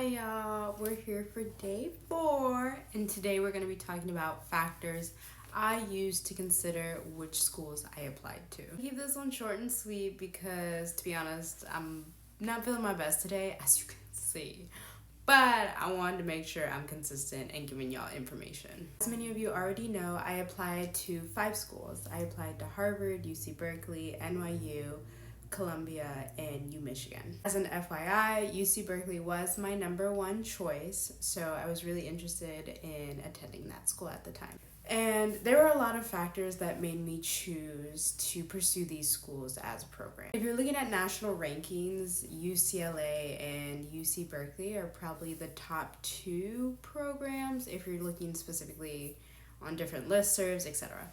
y'all, we're here for day 4 and today we're going to be talking about factors I used to consider which schools I applied to. I'll keep this one short and sweet because, to be honest, I'm not feeling my best today, as you can see. But I wanted to make sure I'm consistent and giving y'all information. As many of you already know, I applied to 5 schools. I applied to Harvard, UC Berkeley, NYU, Columbia, and Michigan. As an FYI, UC Berkeley was my #1 choice, so I was really interested in attending that school at the time. And there were a lot of factors that made me choose to pursue these schools as a program. If you're looking at national rankings, UCLA and UC Berkeley are probably the top 2 programs if you're looking specifically on different listservs, etc.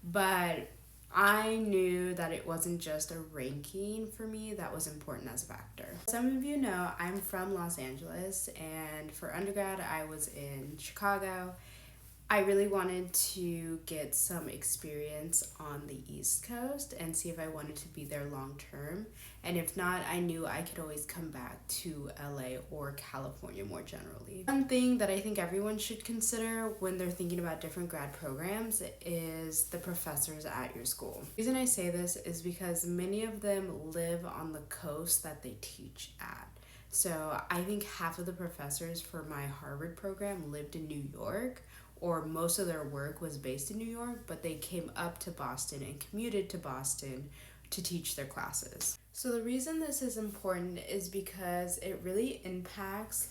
But I knew that it wasn't just a ranking for me that was important as a factor. Some of you know I'm from Los Angeles, and for undergrad I was in Chicago. I really wanted to get some experience on the East Coast and see if I wanted to be there long term. And if not, I knew I could always come back to LA or California more generally. One thing that I think everyone should consider when they're thinking about different grad programs is the professors at your school. The reason I say this is because many of them live on the coast that they teach at. So I think half of the professors for my Harvard program lived in New York, or most of their work was based in New York, but they came up to Boston and commuted to Boston to teach their classes. So the reason this is important is because it really impacts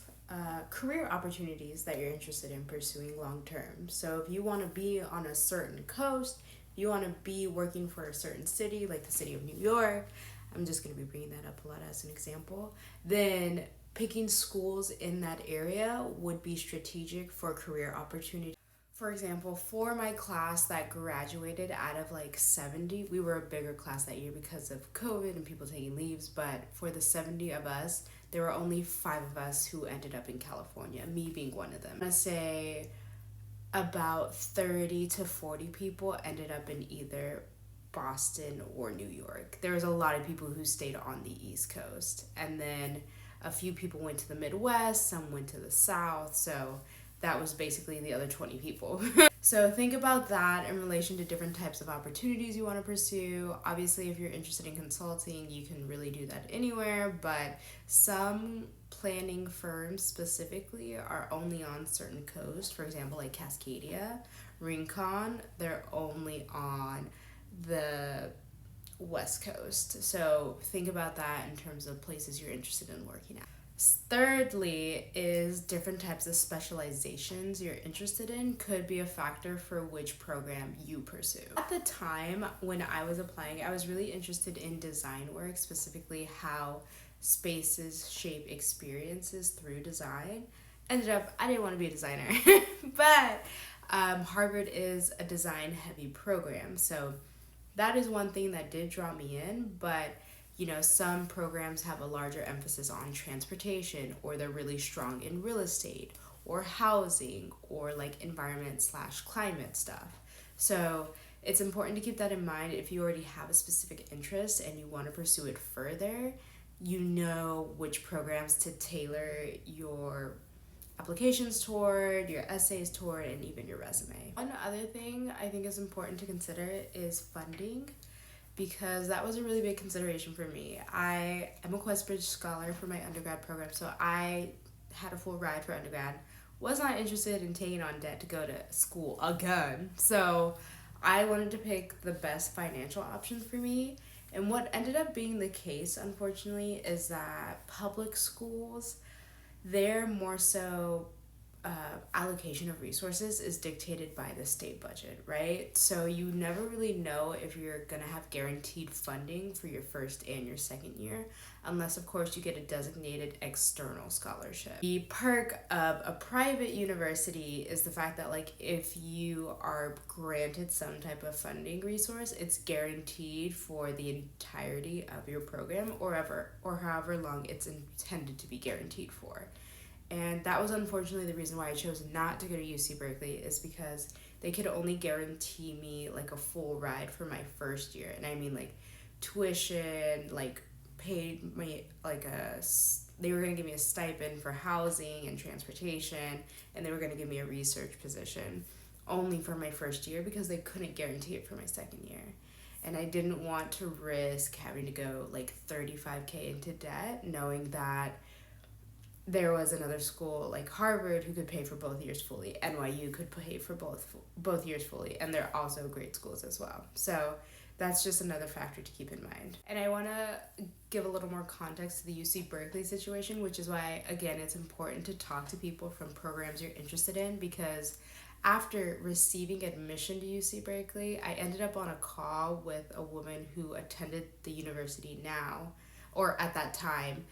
career opportunities that you're interested in pursuing long term. So if you want to be on a certain coast, you want to be working for a certain city, like the city of New York, I'm just going to be bringing that up a lot as an example, then picking schools in that area would be strategic for career opportunities. For example, for my class that graduated out of like 70, we were a bigger class that year because of COVID and people taking leaves, but for the 70 of us, there were only 5 of us who ended up in California, me being one of them. I'm gonna say about 30 to 40 people ended up in either Boston or New York. There was a lot of people who stayed on the East Coast, and then a few people went to the Midwest, some went to the South, so that was basically the other 20 people. So think about that in relation to different types of opportunities you want to pursue. Obviously, if you're interested in consulting, you can really do that anywhere, but some planning firms specifically are only on certain coasts. For example, like Cascadia, Rincon, they're only on the West Coast. So think about that in terms of places you're interested in working at. Thirdly is different types of specializations you're interested in could be a factor for which program you pursue. At the time when I was applying, I was really interested in design work, specifically how spaces shape experiences through design. Ended up, I didn't want to be a designer, but Harvard is a design heavy program, so that is one thing that did draw me in. But some programs have a larger emphasis on transportation, or they're really strong in real estate or housing or like environment/climate stuff. So it's important to keep that in mind. If you already have a specific interest and you want to pursue it further, you know which programs to tailor your applications toward, your essays toward, and even your resume. One other thing I think is important to consider is funding, because that was a really big consideration for me. I am a Questbridge scholar for my undergrad program, so I had a full ride for undergrad. Was not interested in taking on debt to go to school again. So I wanted to pick the best financial options for me. And what ended up being the case, unfortunately, is that public schools, they're more so allocation of resources is dictated by the state budget, right? So you never really know if you're gonna have guaranteed funding for your first and your second year, unless of course you get a designated external scholarship. The perk of a private university is the fact that if you are granted some type of funding resource, it's guaranteed for the entirety of your program, or however long it's intended to be guaranteed for. And that was unfortunately the reason why I chose not to go to UC Berkeley, is because they could only guarantee me a full ride for my first year. And I mean tuition, paid me they were going to give me a stipend for housing and transportation, and they were going to give me a research position only for my first year because they couldn't guarantee it for my second year. And I didn't want to risk having to go like 35K into debt, knowing that there was another school like Harvard who could pay for both years fully. NYU could pay for both years fully, and they're also great schools as well. So that's just another factor to keep in mind. And I want to give a little more context to the UC Berkeley situation, which is why, again, it's important to talk to people from programs you're interested in, because after receiving admission to UC Berkeley, I ended up on a call with a woman who attended the university now, or at that time,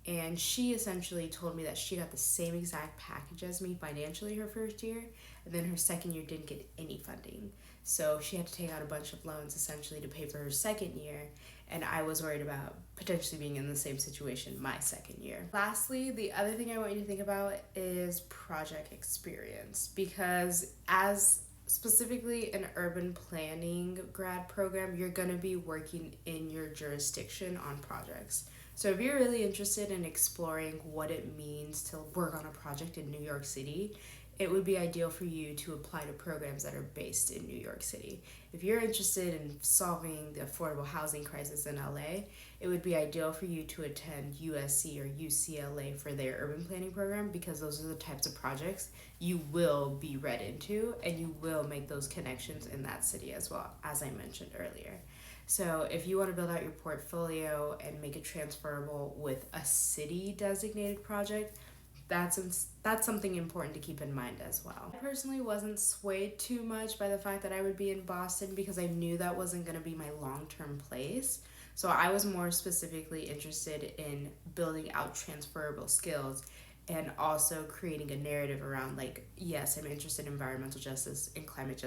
and she essentially told me that she got the same exact package as me financially her first year, and then her second year didn't get any funding. So she had to take out a bunch of loans essentially to pay for her second year, and I was worried about potentially being in the same situation my second year. Lastly, the other thing I want you to think about is project experience, because as specifically an urban planning grad program, you're going to be working in your jurisdiction on projects. So if you're really interested in exploring what it means to work on a project in New York City, it would be ideal for you to apply to programs that are based in New York City. If you're interested in solving the affordable housing crisis in LA, it would be ideal for you to attend USC or UCLA for their urban planning program, because those are the types of projects you will be read into, and you will make those connections in that city as well, as I mentioned earlier. So if you want to build out your portfolio and make it transferable with a city designated project, that's something important to keep in mind as well. I personally wasn't swayed too much by the fact that I would be in Boston, because I knew that wasn't going to be my long-term place. So I was more specifically interested in building out transferable skills and also creating a narrative around, like, yes, I'm interested in environmental justice and climate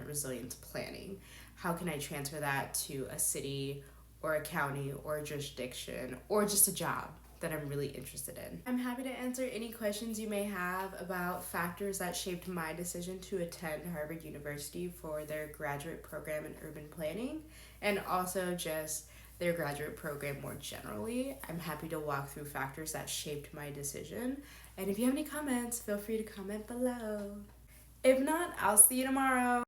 resilience planning. How can I transfer that to a city or a county or a jurisdiction or just a job that I'm really interested in? I'm happy to answer any questions you may have about factors that shaped my decision to attend Harvard University for their graduate program in urban planning, and also just their graduate program more generally. I'm happy to walk through factors that shaped my decision. And if you have any comments, feel free to comment below. If not, I'll see you tomorrow.